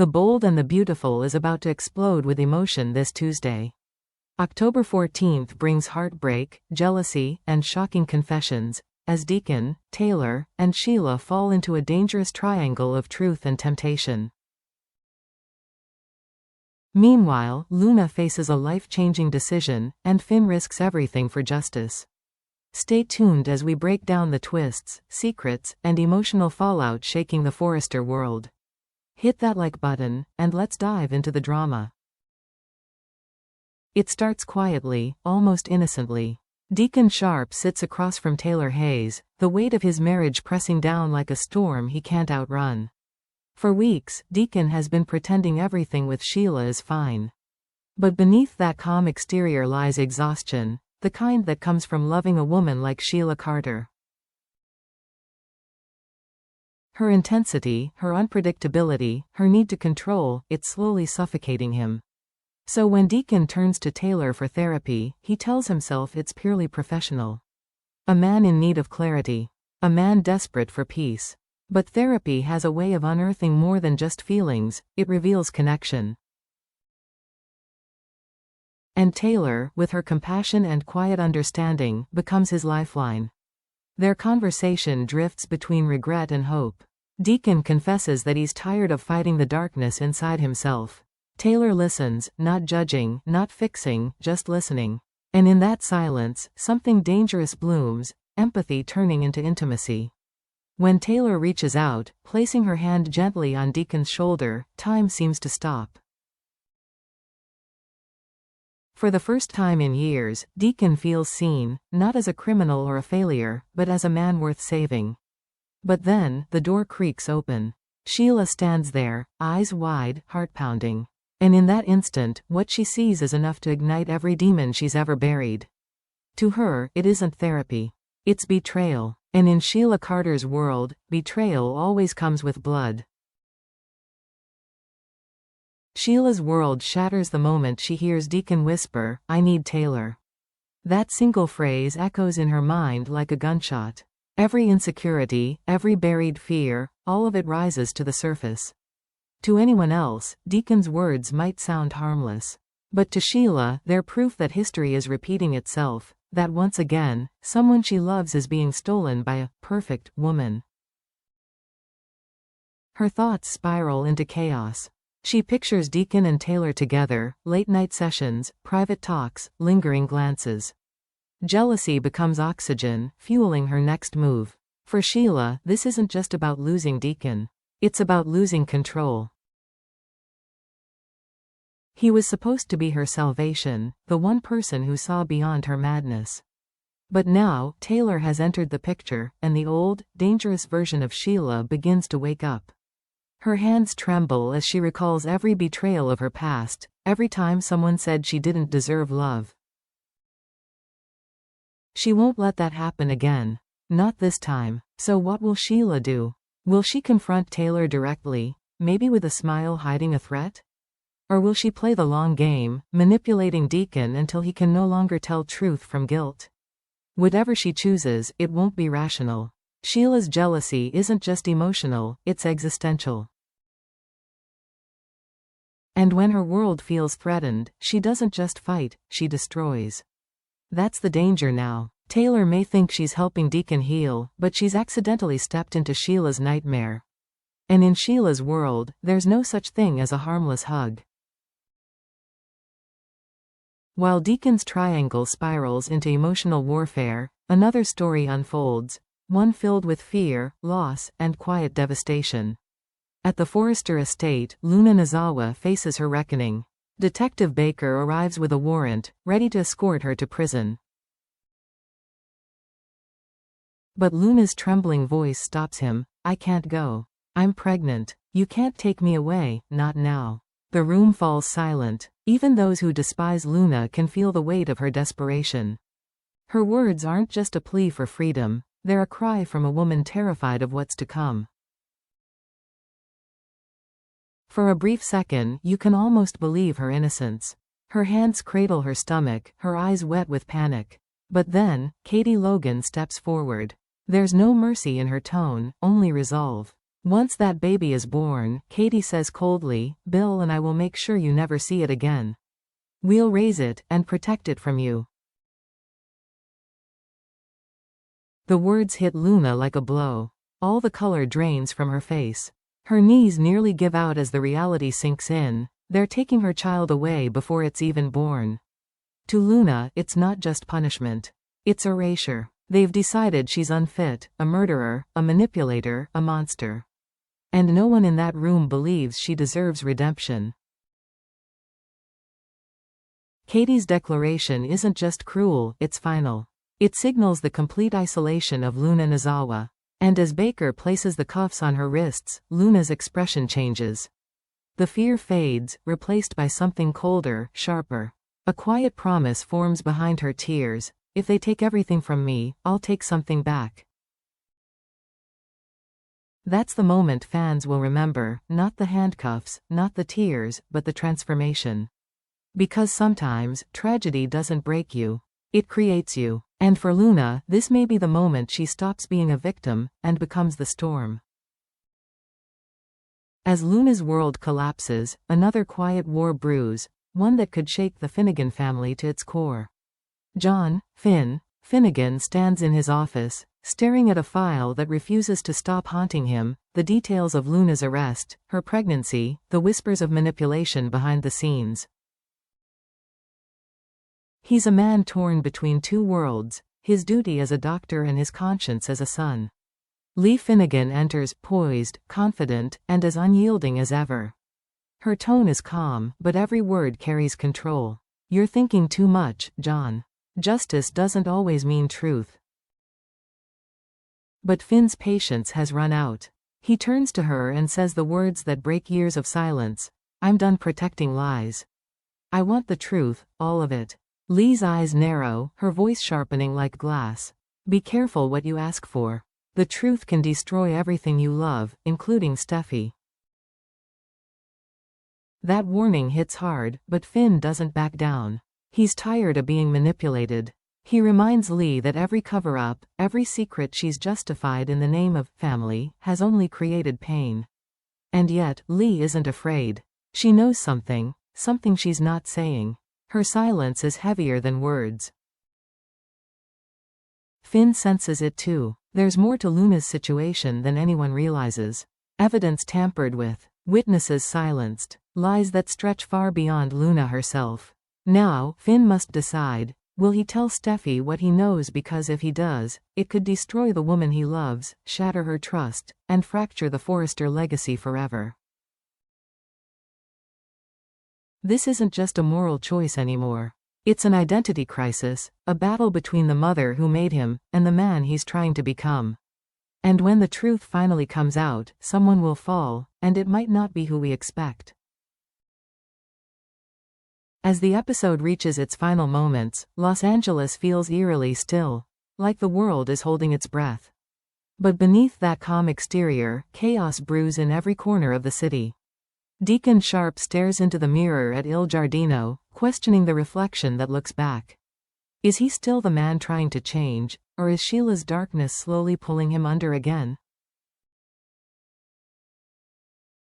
The Bold and the Beautiful is about to explode with emotion this Tuesday. October 14th brings heartbreak, jealousy, and shocking confessions, as Deacon, Taylor, and Sheila fall into a dangerous triangle of truth and temptation. Meanwhile, Luna faces a life-changing decision, and Finn risks everything for justice. Stay tuned as we break down the twists, secrets, and emotional fallout shaking the Forrester world. Hit that like button, and let's dive into the drama. It starts quietly, almost innocently. Deacon Sharp sits across from Taylor Hayes, the weight of his marriage pressing down like a storm he can't outrun. For weeks, Deacon has been pretending everything with Sheila is fine. But beneath that calm exterior lies exhaustion, the kind that comes from loving a woman like Sheila Carter. Her intensity, her unpredictability, her need to control, it's slowly suffocating him. So when Deacon turns to Taylor for therapy, he tells himself it's purely professional. A man in need of clarity. A man desperate for peace. But therapy has a way of unearthing more than just feelings, it reveals connection. And Taylor, with her compassion and quiet understanding, becomes his lifeline. Their conversation drifts between regret and hope. Deacon confesses that he's tired of fighting the darkness inside himself. Taylor listens, not judging, not fixing, just listening. And in that silence, something dangerous blooms, empathy turning into intimacy. When Taylor reaches out, placing her hand gently on Deacon's shoulder, time seems to stop. For the first time in years, Deacon feels seen, not as a criminal or a failure, but as a man worth saving. But then, the door creaks open. Sheila stands there, eyes wide, heart pounding. And in that instant, what she sees is enough to ignite every demon she's ever buried. To her, it isn't therapy. It's betrayal. And in Sheila Carter's world, betrayal always comes with blood. Sheila's world shatters the moment she hears Deacon whisper, "I need Taylor." That single phrase echoes in her mind like a gunshot. Every insecurity, every buried fear, all of it rises to the surface. To anyone else, Deacon's words might sound harmless. But to Sheila, they're proof that history is repeating itself. That once again, someone she loves is being stolen by a perfect woman. Her thoughts spiral into chaos. She pictures Deacon and Taylor together, late-night sessions, private talks, lingering glances. Jealousy becomes oxygen, fueling her next move. For Sheila, this isn't just about losing Deacon. It's about losing control. He was supposed to be her salvation, the one person who saw beyond her madness. But now, Taylor has entered the picture, and the old, dangerous version of Sheila begins to wake up. Her hands tremble as she recalls every betrayal of her past, every time someone said she didn't deserve love. She won't let that happen again. Not this time. So what will Sheila do? Will she confront Taylor directly, maybe with a smile hiding a threat? Or will she play the long game, manipulating Deacon until he can no longer tell truth from guilt? Whatever she chooses, it won't be rational. Sheila's jealousy isn't just emotional, it's existential. And when her world feels threatened, she doesn't just fight, she destroys. That's the danger now. Taylor may think she's helping Deacon heal, but she's accidentally stepped into Sheila's nightmare. And in Sheila's world, there's no such thing as a harmless hug. While Deacon's triangle spirals into emotional warfare, another story unfolds, one filled with fear, loss, and quiet devastation. At the Forrester estate, Luna Nozawa faces her reckoning. Detective Baker arrives with a warrant, ready to escort her to prison. But Luna's trembling voice stops him. "I can't go. I'm pregnant. You can't take me away, not now." The room falls silent. Even those who despise Luna can feel the weight of her desperation. Her words aren't just a plea for freedom, they're a cry from a woman terrified of what's to come. For a brief second, you can almost believe her innocence. Her hands cradle her stomach, her eyes wet with panic. But then, Katie Logan steps forward. There's no mercy in her tone, only resolve. Once that baby is born, Katie says coldly, Bill and I will make sure you never see it again. We'll raise it and protect it from you. The words hit Luna like a blow. All the color drains from her face. Her knees nearly give out as the reality sinks in. They're taking her child away before it's even born. To Luna, it's not just punishment. It's erasure. They've decided she's unfit, a murderer, a manipulator, a monster. And no one in that room believes she deserves redemption. Katie's declaration isn't just cruel, it's final. It signals the complete isolation of Luna Nozawa. And as Baker places the cuffs on her wrists, Luna's expression changes. The fear fades, replaced by something colder, sharper. A quiet promise forms behind her tears. If they take everything from me, I'll take something back. That's the moment fans will remember, not the handcuffs, not the tears, but the transformation. Because sometimes, tragedy doesn't break you. It creates you. And for Luna, this may be the moment she stops being a victim, and becomes the storm. As Luna's world collapses, another quiet war brews, one that could shake the Finnegan family to its core. John Finnegan stands in his office, staring at a file that refuses to stop haunting him, the details of Luna's arrest, her pregnancy, the whispers of manipulation behind the scenes. He's a man torn between two worlds, his duty as a doctor and his conscience as a son. Lee Finnegan enters, poised, confident, and as unyielding as ever. Her tone is calm, but every word carries control. You're thinking too much, John. Justice doesn't always mean truth. But Finn's patience has run out. He turns to her and says the words that break years of silence. I'm done protecting lies. I want the truth, all of it. Lee's eyes narrow, her voice sharpening like glass. Be careful what you ask for. The truth can destroy everything you love, including Steffi. That warning hits hard, but Finn doesn't back down. He's tired of being manipulated. He reminds Lee that every cover-up, every secret she's justified in the name of family, has only created pain. And yet, Lee isn't afraid. She knows something she's not saying. Her silence is heavier than words. Finn senses it too. There's more to Luna's situation than anyone realizes. Evidence tampered with, witnesses silenced, lies that stretch far beyond Luna herself. Now, Finn must decide, will he tell Steffi what he knows, because if he does, it could destroy the woman he loves, shatter her trust, and fracture the Forrester legacy forever. This isn't just a moral choice anymore. It's an identity crisis, a battle between the mother who made him, and the man he's trying to become. And when the truth finally comes out, someone will fall, and it might not be who we expect. As the episode reaches its final moments, Los Angeles feels eerily still, like the world is holding its breath. But beneath that calm exterior, chaos brews in every corner of the city. Deacon Sharp stares into the mirror at Il Giardino, questioning the reflection that looks back. Is he still the man trying to change, or is Sheila's darkness slowly pulling him under again?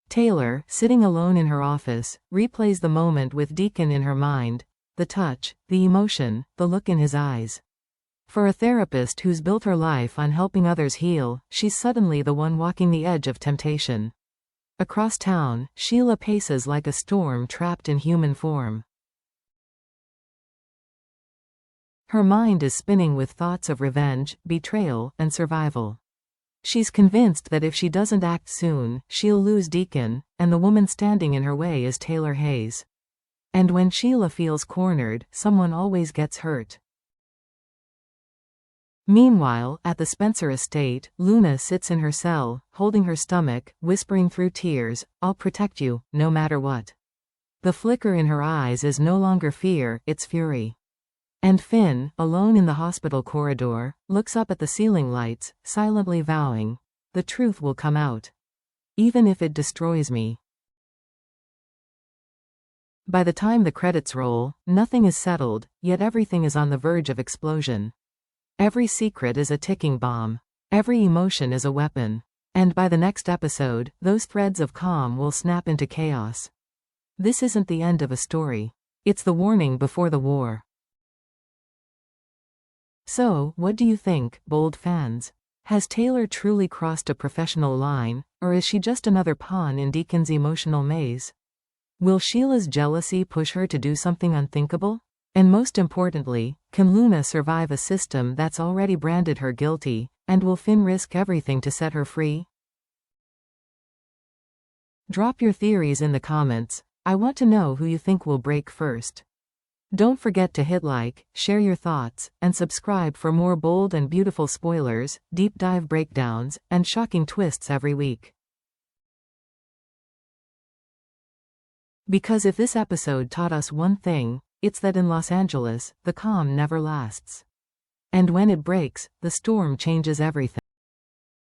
Taylor, sitting alone in her office, replays the moment with Deacon in her mind, the touch, the emotion, the look in his eyes. For a therapist who's built her life on helping others heal, she's suddenly the one walking the edge of temptation. Across town, Sheila paces like a storm trapped in human form. Her mind is spinning with thoughts of revenge, betrayal, and survival. She's convinced that if she doesn't act soon, she'll lose Deacon, and the woman standing in her way is Taylor Hayes. And when Sheila feels cornered, someone always gets hurt. Meanwhile, at the Spencer estate, Luna sits in her cell, holding her stomach, whispering through tears, I'll protect you, no matter what. The flicker in her eyes is no longer fear, it's fury. And Finn, alone in the hospital corridor, looks up at the ceiling lights, silently vowing, the truth will come out. Even if it destroys me. By the time the credits roll, nothing is settled, yet everything is on the verge of explosion. Every secret is a ticking bomb. Every emotion is a weapon. And by the next episode, those threads of calm will snap into chaos. This isn't the end of a story. It's the warning before the war. So, what do you think, bold fans? Has Taylor truly crossed a professional line, or is she just another pawn in Deacon's emotional maze? Will Sheila's jealousy push her to do something unthinkable? And most importantly, can Luna survive a system that's already branded her guilty, and will Finn risk everything to set her free? Drop your theories in the comments. I want to know who you think will break first. Don't forget to hit like, share your thoughts, and subscribe for more bold and beautiful spoilers, deep dive breakdowns, and shocking twists every week. Because if this episode taught us one thing, it's that in Los Angeles, the calm never lasts. And when it breaks, the storm changes everything.